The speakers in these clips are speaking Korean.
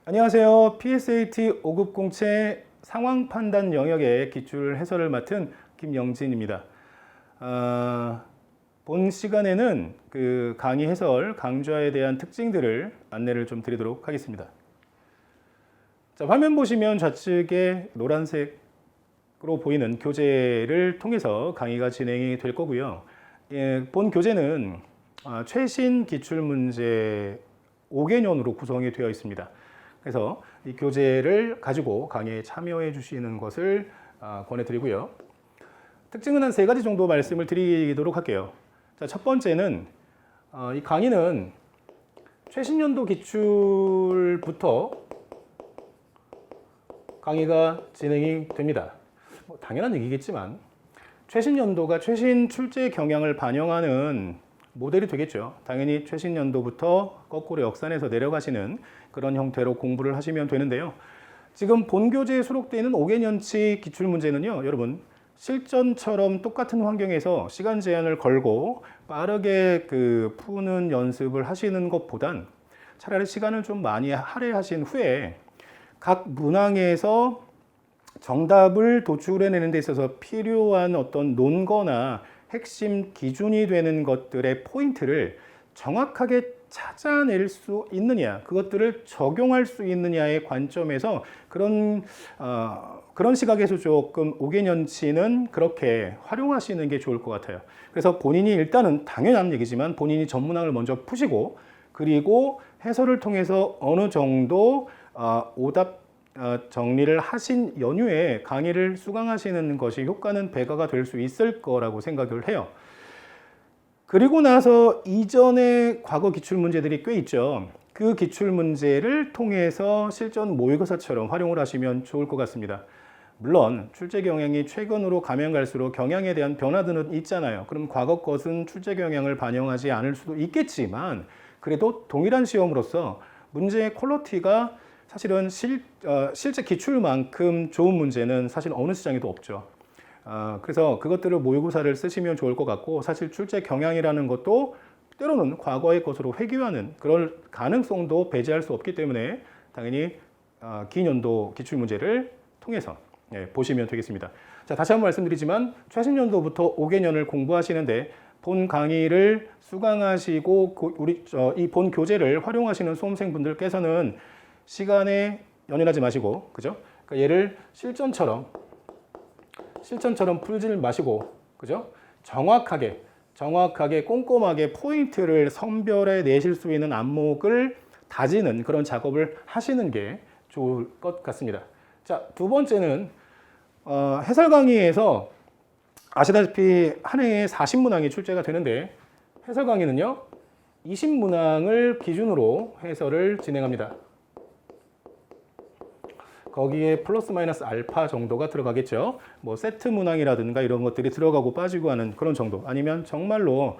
안녕하세요. PSAT 5급 공채 상황 판단 영역의 기출 해설을 맡은 김영진입니다. 본 시간에는 그 강의 해설, 강좌에 대한 특징들을 안내를 좀 드리도록 하겠습니다. 자, 화면 보시면 좌측에 노란색으로 보이는 교재를 통해서 강의가 진행이 될 거고요. 본 교재는 최신 기출문제 5개년으로 구성이 되어 있습니다. 그래서 이 교재를 가지고 강의에 참여해 주시는 것을 권해드리고요. 특징은 한 3가지 정도 말씀을 드리도록 할게요. 자, 첫 번째는 이 강의는 최신 연도 기출부터 강의가 진행이 됩니다. 당연한 얘기겠지만 최신 연도가 최신 출제 경향을 반영하는 모델이 되겠죠. 당연히 최신 연도부터 거꾸로 역산해서 내려가시는 그런 형태로 공부를 하시면 되는데요. 지금 본 교재에 수록되어 있는 5개년치 기출문제는요, 여러분 실전처럼 똑같은 환경에서 시간 제한을 걸고 빠르게 푸는 연습을 하시는 것보단 차라리 시간을 좀 많이 할애하신 후에 각 문항에서 정답을 도출해내는 데 있어서 필요한 어떤 논거나 핵심 기준이 되는 것들의 포인트를 정확하게 찾아낼 수 있느냐, 그것들을 적용할 수 있느냐의 관점에서 그런 시각에서 조금 5개년치는 그렇게 활용하시는 게 좋을 것 같아요. 그래서 본인이 일단은 당연한 얘기지만 본인이 전문항을 먼저 푸시고 그리고 해설을 통해서 어느 정도 오답 정리를 하신 연후에 강의를 수강하시는 것이 효과는 배가가 될 수 있을 거라고 생각을 해요. 그리고 나서 이전에 과거 기출문제들이 꽤 있죠. 그 기출문제를 통해서 실전 모의고사처럼 활용을 하시면 좋을 것 같습니다. 물론 출제 경향이 최근으로 가면 갈수록 경향에 대한 변화들은 있잖아요. 그럼 과거 것은 출제 경향을 반영하지 않을 수도 있겠지만 그래도 동일한 시험으로서 문제의 퀄리티가 사실은 실제 기출만큼 좋은 문제는 사실 어느 시장에도 없죠. 그래서 그것들을 모의고사를 쓰시면 좋을 것 같고, 사실 출제 경향이라는 것도 때로는 과거의 것으로 회귀하는 그럴 가능성도 배제할 수 없기 때문에 당연히 긴 연도 기출문제를 통해서 보시면 되겠습니다. 자, 다시 한번 말씀드리지만 최신 연도부터 5개년을 공부하시는데 본 강의를 수강하시고 이 본 교재를 활용하시는 수험생분들께서는 시간에 연연하지 마시고, 그죠? 그러니까 얘를 실전처럼 풀지를 마시고, 그죠? 정확하게 꼼꼼하게 포인트를 선별해 내실 수 있는 안목을 다지는 그런 작업을 하시는 게 좋을 것 같습니다. 자, 두 번째는 해설 강의에서 아시다시피 한 해에 40문항이 출제가 되는데 해설 강의는요 20문항을 기준으로 해설을 진행합니다. 거기에 플러스 마이너스 알파 정도가 들어가겠죠. 뭐 세트 문항이라든가 이런 것들이 들어가고 빠지고 하는 그런 정도, 아니면 정말로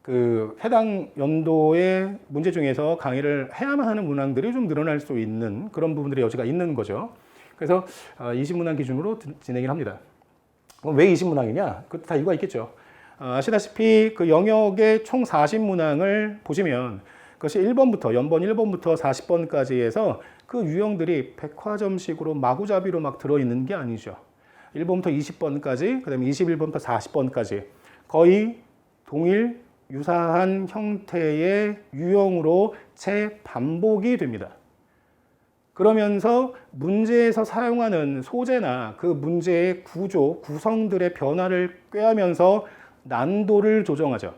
그 해당 연도의 문제 중에서 강의를 해야만 하는 문항들이 좀 늘어날 수 있는 그런 부분들의 여지가 있는 거죠. 그래서 20문항 기준으로 진행을 합니다. 그럼 왜 20문항이냐? 그것도 다 이유가 있겠죠. 아시다시피 그 영역의 총 40문항을 보시면 그것이 1번부터 연번 1번부터 40번까지 해서 그 유형들이 백화점식으로 마구잡이로 막 들어있는 게 아니죠. 1번부터 20번까지, 그 다음에 21번부터 40번까지 거의 동일 유사한 형태의 유형으로 재반복이 됩니다. 그러면서 문제에서 사용하는 소재나 그 문제의 구조, 구성들의 변화를 꾀하면서 난도를 조정하죠.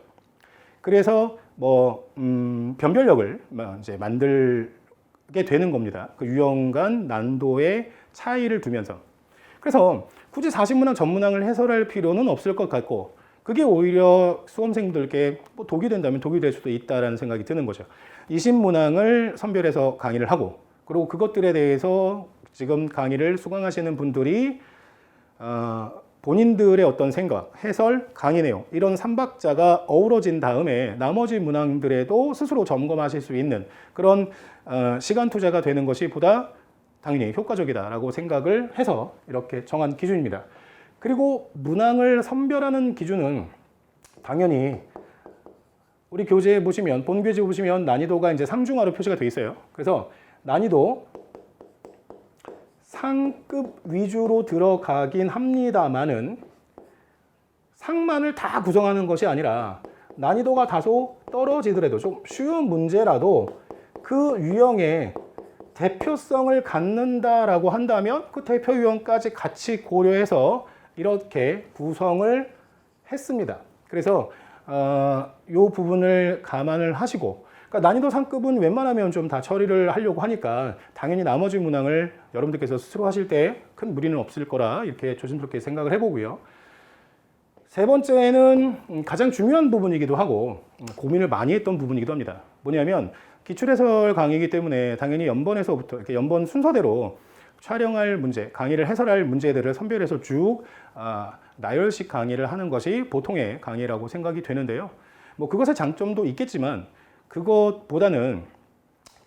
그래서 변별력을 이제 만들게 되는 겁니다. 그 유형 간 난도의 차이를 두면서. 그래서 굳이 40문항 전문항을 해설할 필요는 없을 것 같고, 그게 오히려 수험생들께 독이 된다면 독이 될 수도 있다라는 생각이 드는 거죠. 20문항을 선별해서 강의를 하고, 그리고 그것들에 대해서 지금 강의를 수강하시는 분들이 본인들의 어떤 생각, 해설, 강의 내용 이런 3박자가 어우러진 다음에 나머지 문항들에도 스스로 점검하실 수 있는 그런 시간 투자가 되는 것이 보다 당연히 효과적이다라고 생각을 해서 이렇게 정한 기준입니다. 그리고 문항을 선별하는 기준은 당연히 우리 교재에 보시면 본 교재 보시면 난이도가 이제 상중하로 표시가 되어 있어요. 그래서 난이도 상급 위주로 들어가긴 합니다만은 상만을 다 구성하는 것이 아니라 난이도가 다소 떨어지더라도 좀 쉬운 문제라도 그 유형의 대표성을 갖는다라고 한다면 그 대표 유형까지 같이 고려해서 이렇게 구성을 했습니다. 그래서 이 부분을 감안을 하시고, 그러니까 난이도 상급은 웬만하면 좀 다 처리를 하려고 하니까 당연히 나머지 문항을 여러분들께서 스스로 하실 때 큰 무리는 없을 거라 이렇게 조심스럽게 생각을 해보고요. 세 번째는 가장 중요한 부분이기도 하고 고민을 많이 했던 부분이기도 합니다. 뭐냐면 기출해설 강의이기 때문에 당연히 연번에서부터 이렇게 연번 순서대로 촬영할 문제, 강의를 해설할 문제들을 선별해서 쭉 나열식 강의를 하는 것이 보통의 강의라고 생각이 되는데요. 뭐 그것의 장점도 있겠지만 그것보다는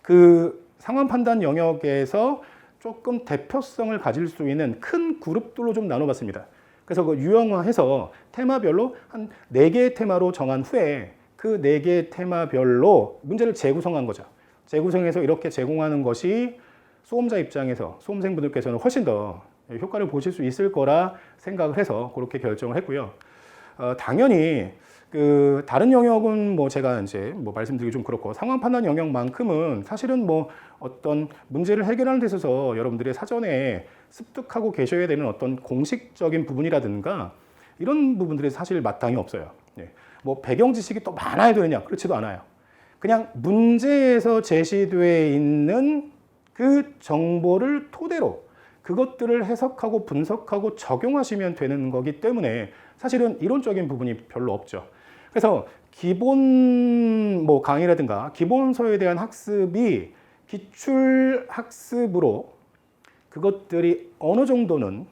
그 상황 판단 영역에서 조금 대표성을 가질 수 있는 큰 그룹들로 좀 나눠봤습니다. 그래서 그 유형화해서 테마별로 한 4개의 테마로 정한 후에 그 4개의 테마별로 문제를 재구성한 거죠. 재구성해서 이렇게 제공하는 것이 수험자 입장에서 수험생분들께서는 훨씬 더 효과를 보실 수 있을 거라 생각을 해서 그렇게 결정을 했고요. 당연히 그 다른 영역은 뭐 제가 이제 뭐 말씀드리기 좀 그렇고 상황 판단 영역만큼은 사실은 뭐 어떤 문제를 해결하는 데 있어서 여러분들의 사전에 습득하고 계셔야 되는 어떤 공식적인 부분이라든가 이런 부분들이 사실 마땅히 없어요. 예. 뭐 배경 지식이 또 많아야 되느냐? 그렇지도 않아요. 그냥 문제에서 제시되어 있는 그 정보를 토대로 그것들을 해석하고 분석하고 적용하시면 되는 거기 때문에 사실은 이론적인 부분이 별로 없죠. 그래서 기본 뭐 강의라든가 기본서에 대한 학습이 기출 학습으로 그것들이 어느 정도는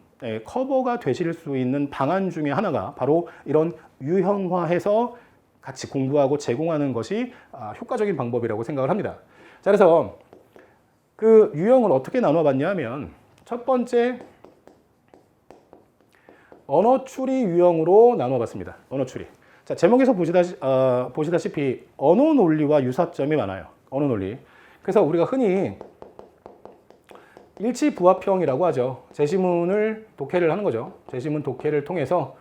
커버가 되실 수 있는 방안 중에 하나가 바로 이런 유형화해서 같이 공부하고 제공하는 것이 효과적인 방법이라고 생각을 합니다. 자, 그래서 그 유형을 어떻게 나눠봤냐 하면 첫 번째 언어 추리 유형으로 나눠봤습니다. 언어 추리. 자, 제목에서 보시다시피 언어 논리와 유사점이 많아요. 언어 논리. 그래서 우리가 흔히 일치 부합형이라고 하죠. 제시문을 독해를 하는 거죠. 제시문 독해를 통해서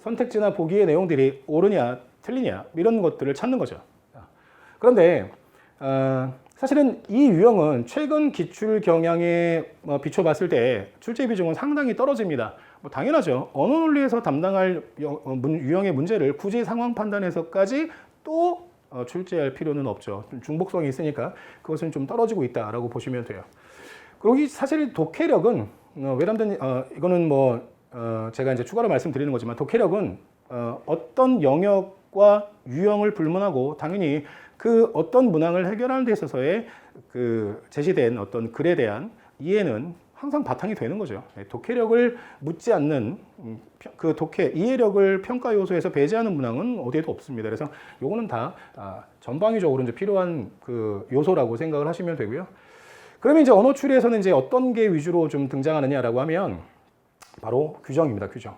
선택지나 보기의 내용들이 옳으냐 틀리냐 이런 것들을 찾는 거죠. 그런데 사실은 이 유형은 최근 기출 경향에 비춰봤을 때 출제 비중은 상당히 떨어집니다. 뭐 당연하죠. 언어 논리에서 담당할 유형의 문제를 굳이 상황 판단에서까지 또 출제할 필요는 없죠. 좀 중복성이 있으니까 그것은 좀 떨어지고 있다라고 보시면 돼요. 그리고 사실 독해력은 외람된 이거는 뭐 제가 이제 추가로 말씀드리는 거지만 독해력은 어떤 영역과 유형을 불문하고 당연히 그 어떤 문항을 해결하는 데 있어서의 그 제시된 어떤 글에 대한 이해는 항상 바탕이 되는 거죠. 독해력을 묻지 않는 그 독해 이해력을 평가 요소에서 배제하는 문항은 어디에도 없습니다. 그래서 요거는 다 전방위적으로 이제 필요한 그 요소라고 생각을 하시면 되고요. 그러면 이제 언어 추리에서는 이제 어떤 게 위주로 좀 등장하느냐라고 하면 바로 규정입니다. 규정.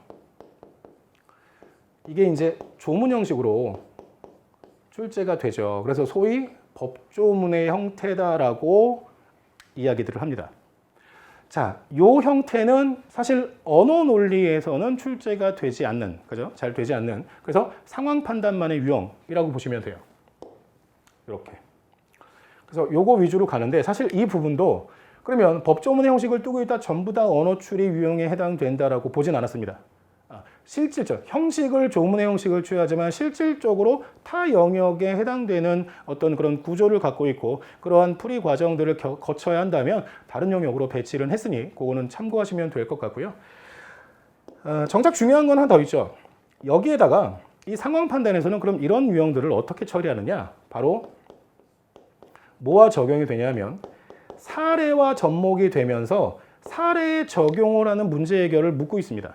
이게 이제 조문 형식으로 출제가 되죠. 그래서 소위 법조문의 형태다라고 이야기들을 합니다. 자, 요 형태는 사실 언어 논리에서는 출제가 되지 않는, 그죠? 잘 되지 않는. 그래서 상황 판단만의 유형이라고 보시면 돼요. 이렇게. 그래서 요거 위주로 가는데 사실 이 부분도 그러면 법조문의 형식을 두고 있다 전부 다 언어 추리 유형에 해당된다라고 보진 않았습니다. 실질적 형식을 조문의 형식을 취하지만 실질적으로 타 영역에 해당되는 어떤 그런 구조를 갖고 있고 그러한 풀이 과정들을 거쳐야 한다면 다른 영역으로 배치를 했으니 그거는 참고하시면 될 것 같고요. 정작 중요한 건 하나 더 있죠. 여기에다가 이 상황 판단에서는 그럼 이런 유형들을 어떻게 처리하느냐? 바로 뭐와 적용이 되냐면 사례와 접목이 되면서 사례에 적용을 하는 문제 해결을 묻고 있습니다.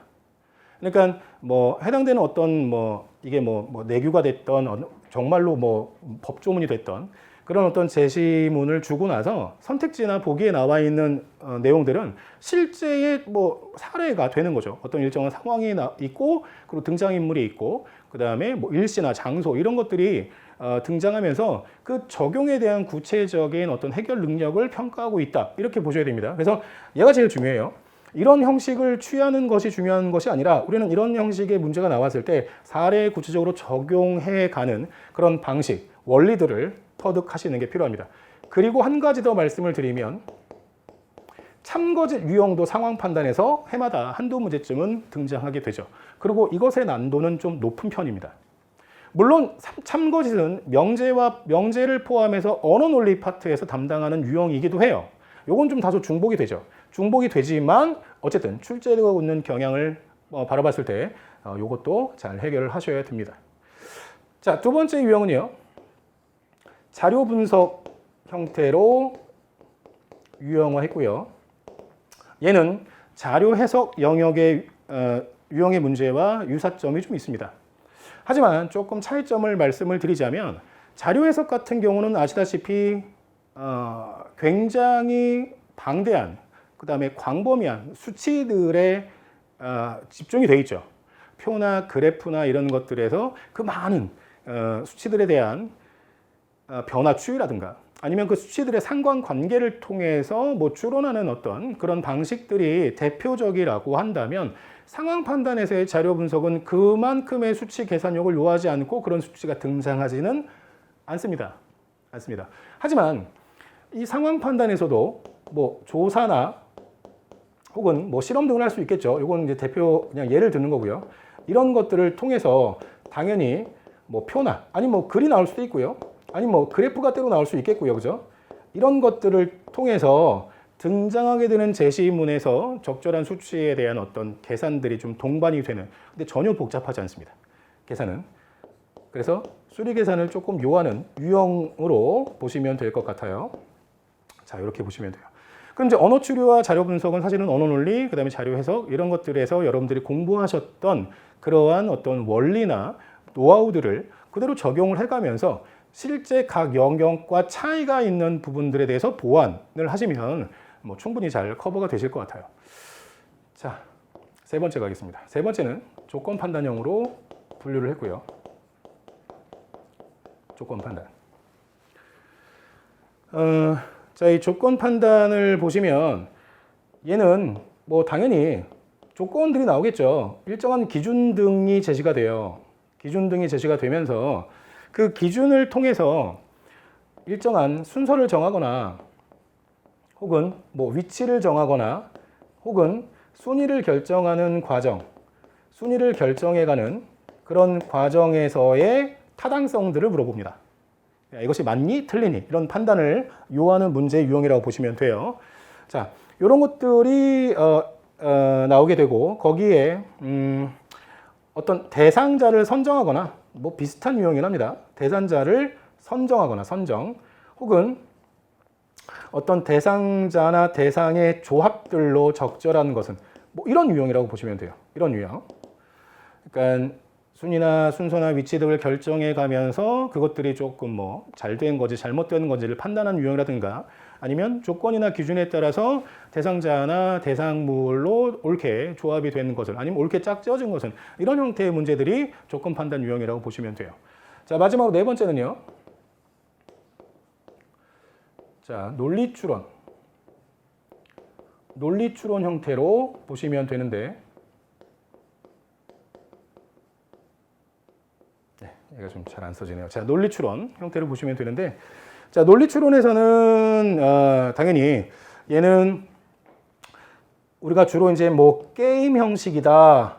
그러니까 뭐 해당되는 어떤 뭐 이게 뭐 내규가 됐던 정말로 뭐 법조문이 됐던 그런 어떤 제시문을 주고 나서 선택지나 보기에 나와 있는 내용들은 실제의 뭐 사례가 되는 거죠. 어떤 일정한 상황이 있고 그리고 등장인물이 있고 그 다음에 뭐 일시나 장소 이런 것들이 등장하면서 그 적용에 대한 구체적인 어떤 해결 능력을 평가하고 있다. 이렇게 보셔야 됩니다. 그래서 얘가 제일 중요해요. 이런 형식을 취하는 것이 중요한 것이 아니라 우리는 이런 형식의 문제가 나왔을 때 사례에 구체적으로 적용해 가는 그런 방식, 원리들을 터득하시는 게 필요합니다. 그리고 한 가지 더 말씀을 드리면 참거짓 유형도 상황 판단에서 해마다 한두 문제쯤은 등장하게 되죠. 그리고 이것의 난도는 좀 높은 편입니다. 물론 참거짓은 명제를 포함해서 언어 논리 파트에서 담당하는 유형이기도 해요. 요건 좀 다소 중복이 되죠. 중복이 되지만 어쨌든 출제되고 있는 경향을 바라봤을 때 요것도 잘 해결을 하셔야 됩니다. 자, 두 번째 유형은요. 자료 분석 형태로 유형화했고요. 얘는 자료 해석 영역의 유형의 문제와 유사점이 좀 있습니다. 하지만 조금 차이점을 말씀을 드리자면 자료 해석 같은 경우는 아시다시피 굉장히 방대한 그 다음에 광범위한 수치들에 집중이 되어 있죠. 표나 그래프나 이런 것들에서 그 많은 수치들에 대한 변화 추이라든가 아니면 그 수치들의 상관관계를 통해서 뭐 추론하는 어떤 그런 방식들이 대표적이라고 한다면 상황 판단에서의 자료 분석은 그만큼의 수치 계산력을 요하지 않고 그런 수치가 등장하지는 않습니다. 하지만 이 상황 판단에서도 뭐 조사나 혹은 뭐 실험 등을 할 수 있겠죠. 이건 이제 대표 그냥 예를 드는 거고요. 이런 것들을 통해서 당연히 뭐 표나 아니 뭐 글이 나올 수도 있고요. 아니 뭐 그래프가 때로 나올 수 있겠고요. 그죠? 이런 것들을 통해서 등장하게 되는 제시문에서 적절한 수치에 대한 어떤 계산들이 좀 동반이 되는 근데 전혀 복잡하지 않습니다. 계산은. 그래서 수리 계산을 조금 요하는 유형으로 보시면 될 것 같아요. 자, 이렇게 보시면 돼요. 그럼 이제 언어 추리와 자료 분석은 사실은 언어 논리, 그다음에 자료 해석 이런 것들에서 여러분들이 공부하셨던 그러한 어떤 원리나 노하우들을 그대로 적용을 해가면서 실제 각 영역과 차이가 있는 부분들에 대해서 보완을 하시면 뭐 충분히 잘 커버가 되실 것 같아요. 자, 세 번째 가겠습니다. 세 번째는 조건 판단형으로 분류를 했고요. 조건 판단. 자, 이 조건 판단을 보시면 얘는 뭐 당연히 조건들이 나오겠죠. 일정한 기준 등이 제시가 돼요. 기준 등이 제시가 되면서 그 기준을 통해서 일정한 순서를 정하거나 혹은 뭐 위치를 정하거나 혹은 순위를 결정하는 과정, 순위를 결정해가는 그런 과정에서의 타당성들을 물어봅니다. 이것이 맞니? 틀리니? 이런 판단을 요하는 문제 유형이라고 보시면 돼요. 자, 이런 것들이 나오게 되고 거기에 어떤 대상자를 선정하거나 뭐 비슷한 유형이랍니다. 대상자를 선정하거나 선정 혹은 어떤 대상자나 대상의 조합들로 적절한 것은 뭐 이런 유형이라고 보시면 돼요. 이런 유형. 그러니까 순위나 순서나 위치 등을 결정해 가면서 그것들이 조금 뭐 잘된 건지 잘못된 건지를 판단하는 유형이라든가 아니면 조건이나 기준에 따라서 대상자나 대상물로 옳게 조합이 되는 것을 아니면 옳게 짝지어진 것은 이런 형태의 문제들이 조건 판단 유형이라고 보시면 돼요. 자, 마지막으로 네 번째는요. 자, 논리 추론. 논리 추론 형태로 보시면 되는데 얘가 좀 잘 안 써지네요. 자, 논리 추론 형태를 보시면 되는데 자, 논리 추론에서는 당연히 얘는 우리가 주로 이제 뭐 게임 형식이다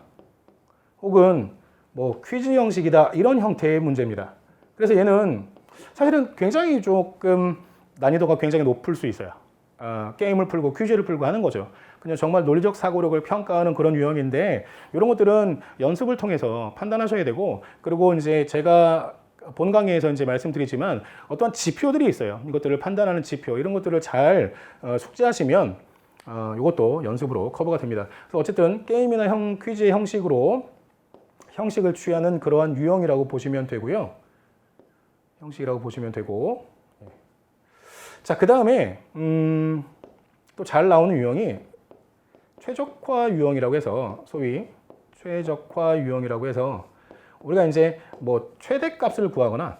혹은 뭐 퀴즈 형식이다 이런 형태의 문제입니다. 그래서 얘는 사실은 굉장히 조금 난이도가 굉장히 높을 수 있어요. 게임을 풀고 퀴즈를 풀고 하는 거죠. 그냥 정말 논리적 사고력을 평가하는 그런 유형인데 이런 것들은 연습을 통해서 판단하셔야 되고 그리고 이제 제가 본 강의에서 이제 말씀드리지만 어떠한 지표들이 있어요. 이것들을 판단하는 지표 이런 것들을 잘 숙지하시면 이것도 연습으로 커버가 됩니다. 그래서 어쨌든 게임이나 퀴즈의 형식으로 형식을 취하는 그러한 유형이라고 보시면 되고요. 형식이라고 보시면 되고 자, 그 다음에 또 잘 나오는 유형이 최적화 유형이라고 해서 소위 최적화 유형이라고 해서 우리가 이제 뭐 최대값을 구하거나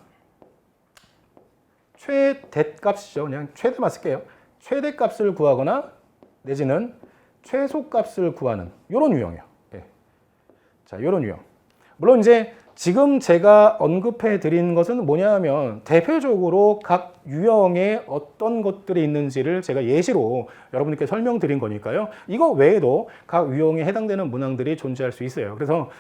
최대값이죠. 그냥 최대만 쓸게요. 최대값을 구하거나 내지는 최소값을 구하는 이런 유형이에요. 예. 자, 이런 유형. 물론 이제 지금 제가 언급해 드린 것은 뭐냐면 대표적으로 각 유형에 어떤 것들이 있는지를 제가 예시로 여러분께 설명드린 거니까요. 이거 외에도 각 유형에 해당되는 문항들이 존재할 수 있어요. 그래서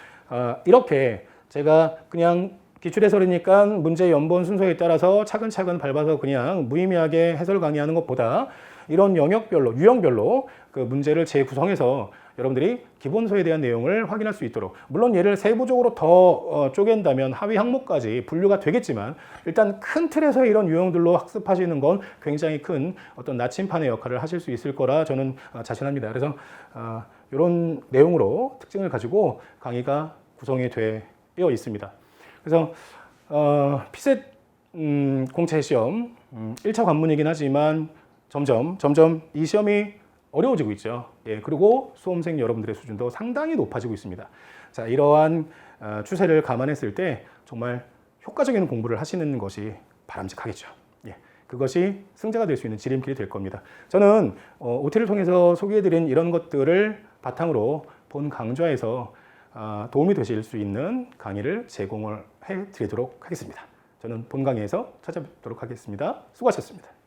이렇게 제가 그냥 기출해설이니까 문제 연본 순서에 따라서 차근차근 밟아서 그냥 무의미하게 해설 강의하는 것보다 이런 영역별로, 유형별로 그 문제를 재구성해서 여러분들이 기본서에 대한 내용을 확인할 수 있도록, 물론 얘를 세부적으로 더 쪼갠다면 하위 항목까지 분류가 되겠지만 일단 큰 틀에서 이런 유형들로 학습하시는 건 굉장히 큰 어떤 나침판의 역할을 하실 수 있을 거라 저는 자신합니다. 그래서 이런 내용으로 특징을 가지고 강의가 구성이 되어 있습니다. 그래서 피셋 공채 시험 1차 관문이긴 하지만 점점 이 시험이 어려워지고 있죠. 예, 그리고 수험생 여러분들의 수준도 상당히 높아지고 있습니다. 자, 이러한 추세를 감안했을 때 정말 효과적인 공부를 하시는 것이 바람직하겠죠. 예, 그것이 승자가 될 수 있는 지름길이 될 겁니다. 저는 OT를 통해서 소개해드린 이런 것들을 바탕으로 본 강좌에서 도움이 되실 수 있는 강의를 제공을 해드리도록 하겠습니다. 저는 본 강의에서 찾아뵙도록 하겠습니다. 수고하셨습니다.